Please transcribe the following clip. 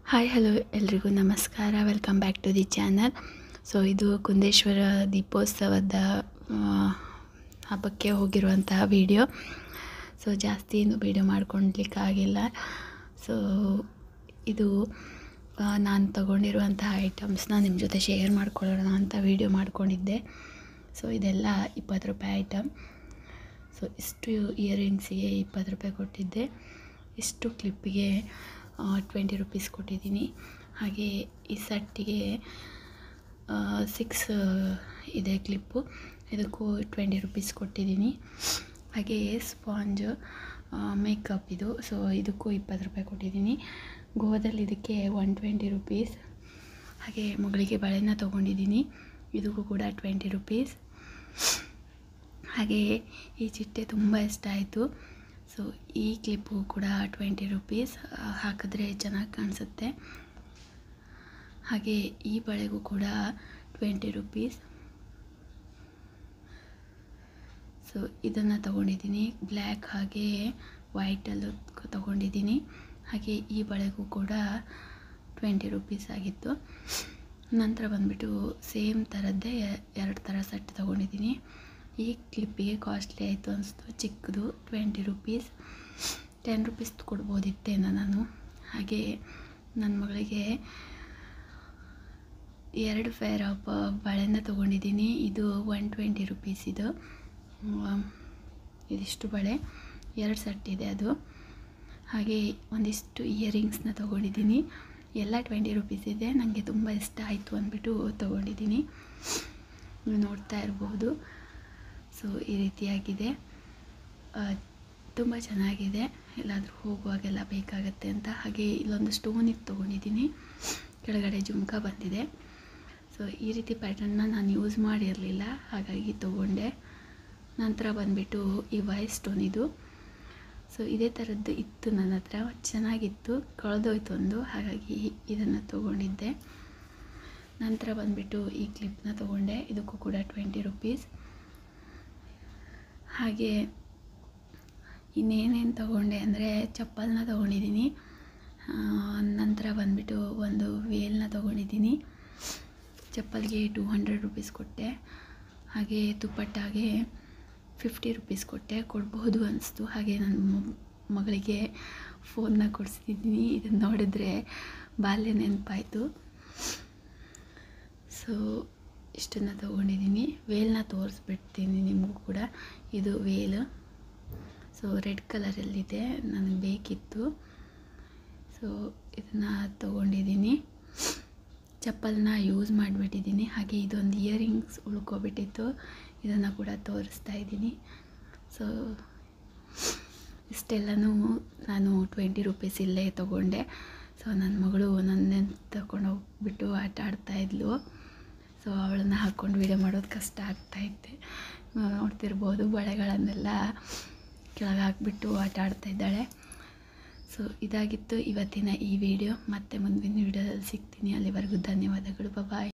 Hi hello ಎಲ್ರಿಗೂ ನಮಸ್ಕಾರ. Welcome back to the channel. So ಇದು ಕುಂದೇಶ್ವರ ದೀಪೋತ್ಸವದ ಹಬ್ಬಕ್ಕೆ ಹೋಗಿರುವಂತಹ ವಿಡಿಯೋ. ಸೊ ಜಾಸ್ತಿ ಏನು ವಿಡಿಯೋ ಮಾಡ್ಕೊಳ್ಲಿಕ್ಕಾಗಿಲ್ಲ. ಸೊ ಇದು ನಾನು ತಗೊಂಡಿರುವಂತಹ ಐಟಮ್ಸ್ನ ನಿಮ್ಮ ಜೊತೆ ಶೇರ್ ಮಾಡ್ಕೊಳ್ಳೋಣ ಅಂತ ವಿಡಿಯೋ ಮಾಡ್ಕೊಂಡಿದ್ದೆ. ಸೊ ಇದೆಲ್ಲ 20 ರೂಪಾಯಿ ಐಟಮ್. ಸೊ ಇಷ್ಟು ಇಯರಿಂಗ್ಸಿಗೆ 20 ರೂಪಾಯಿ ಕೊಟ್ಟಿದ್ದೆ. ಇಷ್ಟು ಕ್ಲಿಪ್ಪಿಗೆ 20 ರೂಪೀಸ್ ಕೊಟ್ಟಿದ್ದೀನಿ. ಹಾಗೆ ಈ ಸೆಟ್ಟಿಗೆ 6 ಇದೆ ಕ್ಲಿಪ್ಪು, ಇದಕ್ಕೂ 20 ರೂಪೀಸ್ ಕೊಟ್ಟಿದ್ದೀನಿ. ಹಾಗೆ ಸ್ಪಾಂಜ್ ಮೇಕಪ್ ಇದು, ಸೊ ಇದಕ್ಕೂ 20 ರೂಪಾಯಿ ಕೊಟ್ಟಿದ್ದೀನಿ. ಗೋವಾದಲ್ಲಿ ಇದಕ್ಕೆ 120 ರೂಪೀಸ್. ಹಾಗೆ ಮಗಳಿಗೆ ಬಳೆನ ತೊಗೊಂಡಿದ್ದೀನಿ, ಇದಕ್ಕೂ ಕೂಡ 20 ರೂಪೀಸ್. ಹಾಗೆ ಈ ಚಿಟ್ಟೆ ತುಂಬ ಇಷ್ಟ ಆಯಿತು. ಸೊ ಈ ಕ್ಲಿಪ್ಪು ಕೂಡ 20 ರೂಪೀಸ್. ಹಾಕಿದ್ರೆ ಚೆನ್ನಾಗಿ ಕಾಣಿಸುತ್ತೆ. ಹಾಗೆ ಈ ಬಳೆಗೂ ಕೂಡ 20 ರೂಪೀಸ್. ಸೊ ಇದನ್ನು ತಗೊಂಡಿದ್ದೀನಿ, ಬ್ಲ್ಯಾಕ್ ಹಾಗೆ ವೈಟಲ್ಲೂ ತಗೊಂಡಿದ್ದೀನಿ. ಹಾಗೆ ಈ ಬಳೆಗೂ ಕೂಡ 20 ರೂಪೀಸ್ ಆಗಿತ್ತು. ನಂತರ ಬಂದುಬಿಟ್ಟು ಸೇಮ್ ಥರದ್ದೇ 2 ಥರ ಸೆಟ್ ತೊಗೊಂಡಿದ್ದೀನಿ. ಈ ಕ್ಲಿಪ್ಪಿಗೆ ಕಾಸ್ಟ್ಲಿ ಆಯಿತು ಅನಿಸ್ತು, ಚಿಕ್ಕದು 20 ರೂಪೀಸ್. 10 ರೂಪೀಸ್ ಕೊಡ್ಬೋದಿತ್ತೇನೋ ನಾನು. ಹಾಗೆ ನನ್ನ ಮಗಳಿಗೆ 2 ಪೇರ್ ಆಫ್ ಬಳೆನ ತೊಗೊಂಡಿದ್ದೀನಿ. ಇದು 120 ರೂಪೀಸ್. ಇದಿಷ್ಟು ಬಳೆ 2 ಸೆಟ್ ಇದೆ ಅದು. ಹಾಗೆ ಒಂದಿಷ್ಟು ಇಯರಿಂಗ್ಸ್ನ ತೊಗೊಂಡಿದ್ದೀನಿ, ಎಲ್ಲ 20 ರೂಪೀಸ್ ಇದೆ. ನನಗೆ ತುಂಬ ಇಷ್ಟ ಆಯಿತು ಅಂದ್ಬಿಟ್ಟು ತೊಗೊಂಡಿದ್ದೀನಿ. ನೀವು ನೋಡ್ತಾ ಇರ್ಬೋದು. ಸೊ ಈ ರೀತಿಯಾಗಿದೆ, ತುಂಬ ಚೆನ್ನಾಗಿದೆ, ಎಲ್ಲಾದರೂ ಹೋಗುವಾಗೆಲ್ಲ ಬೇಕಾಗತ್ತೆ ಅಂತ. ಹಾಗೆ ಇಲ್ಲೊಂದು ಸ್ಟೋನ್ ಇತ್ತು ತೊಗೊಂಡಿದ್ದೀನಿ, ಕೆಳಗಡೆ ಜುಮ್ಕ ಬಂದಿದೆ. ಸೊ ಈ ರೀತಿ ಪ್ಯಾಟರ್ನ್ನ ನಾನು ಯೂಸ್ ಮಾಡಿರಲಿಲ್ಲ, ಹಾಗಾಗಿ ತೊಗೊಂಡೆ. ನಂತರ ಬಂದುಬಿಟ್ಟು ಈ ವೈಟ್ ಸ್ಟೋನ್ ಇದು. ಸೊ ಇದೇ ಥರದ್ದು ಇತ್ತು ನನ್ನ ಹತ್ರ, ಚೆನ್ನಾಗಿತ್ತು, ಕಳೆದೋಯ್ತು ಒಂದು, ಹಾಗಾಗಿ ಇದನ್ನು ತೊಗೊಂಡಿದ್ದೆ. ನಂತರ ಬಂದುಬಿಟ್ಟು ಈ ಕ್ಲಿಪ್ನ ತೊಗೊಂಡೆ, ಇದಕ್ಕೂ ಕೂಡ 20 ರೂಪೀಸ್. ಹಾಗೆ ಇನ್ನೇನೇನು ತೊಗೊಂಡೆ ಅಂದರೆ ಚಪ್ಪಲನ್ನ ತೊಗೊಂಡಿದ್ದೀನಿ. ನಂತರ ಬಂದುಬಿಟ್ಟು ಒಂದು ವೇಲ್ನ ತೊಗೊಂಡಿದ್ದೀನಿ. ಚಪ್ಪಲ್ಗೆ 200 ರೂಪೀಸ್ ಕೊಟ್ಟೆ. ಹಾಗೆ ದುಪ್ಪಟ್ಟಾಗೆ 50 ರೂಪೀಸ್ ಕೊಡಬಹುದು ಅನಿಸ್ತು. ಹಾಗೆ ನನ್ನ ಮಗಳಿಗೆ ಫೋನ್ನ ಕೊಡಿಸ್ತಿದ್ದೀನಿ. ಇದನ್ನು ನೋಡಿದ್ರೆ ಬಾಲ್ಯ ನೆನಪಾಯಿತು. ಸೊ ಇಷ್ಟನ್ನು ತೊಗೊಂಡಿದ್ದೀನಿ. ವೇಲ್ನ ತೋರಿಸ್ಬಿಡ್ತೀನಿ ನಿಮಗೂ ಕೂಡ. ಇದು ವೇಲ್, ಸೊ ರೆಡ್ ಕಲರಲ್ಲಿದೆ, ನನಗೆ ಬೇಕಿತ್ತು. ಸೊ ಇದನ್ನು ತೊಗೊಂಡಿದ್ದೀನಿ. ಚಪ್ಪಲನ್ನ ಯೂಸ್ ಮಾಡಿಬಿಟ್ಟಿದ್ದೀನಿ. ಹಾಗೆ ಇದೊಂದು ಇಯರಿಂಗ್ಸ್ ಉಳ್ಕೊಬಿಟ್ಟಿತ್ತು, ಇದನ್ನು ಕೂಡ ತೋರಿಸ್ತಾ ಇದ್ದೀನಿ. ಸೊ ಇಷ್ಟೆಲ್ಲನೂ ನಾನು 20 ರೂಪೀಸ್ ಇಲ್ಲೇ ತೊಗೊಂಡೆ. ಸೊ ನನ್ನ ಮಗಳು ನನ್ನೇ ತಗೊಂಡು ಹೋಗ್ಬಿಟ್ಟು ಆಟ ಆಡ್ತಾಯಿದ್ಲು. ಸೊ ಅವಳನ್ನು ಹಾಕ್ಕೊಂಡು ವೀಡಿಯೋ ಮಾಡೋದು ಕಷ್ಟ ಆಗ್ತಾಯಿತ್ತೆ. ನೋಡ್ತಿರ್ಬೋದು, ಬಳೆಗಳನ್ನೆಲ್ಲ ಕೆಳಗೆ ಹಾಕಿಬಿಟ್ಟು ಆಟ ಆಡ್ತಾಯಿದ್ದಾಳೆ. ಸೊ ಇದಾಗಿತ್ತು ಇವತ್ತಿನ ಈ ವಿಡಿಯೋ. ಮತ್ತೆ ಮುಂದಿನ ವಿಡಿಯೋದಲ್ಲಿ ಸಿಗ್ತೀನಿ. ಅಲ್ಲಿವರೆಗೂ ಧನ್ಯವಾದಗಳು. ಬಾಯ್.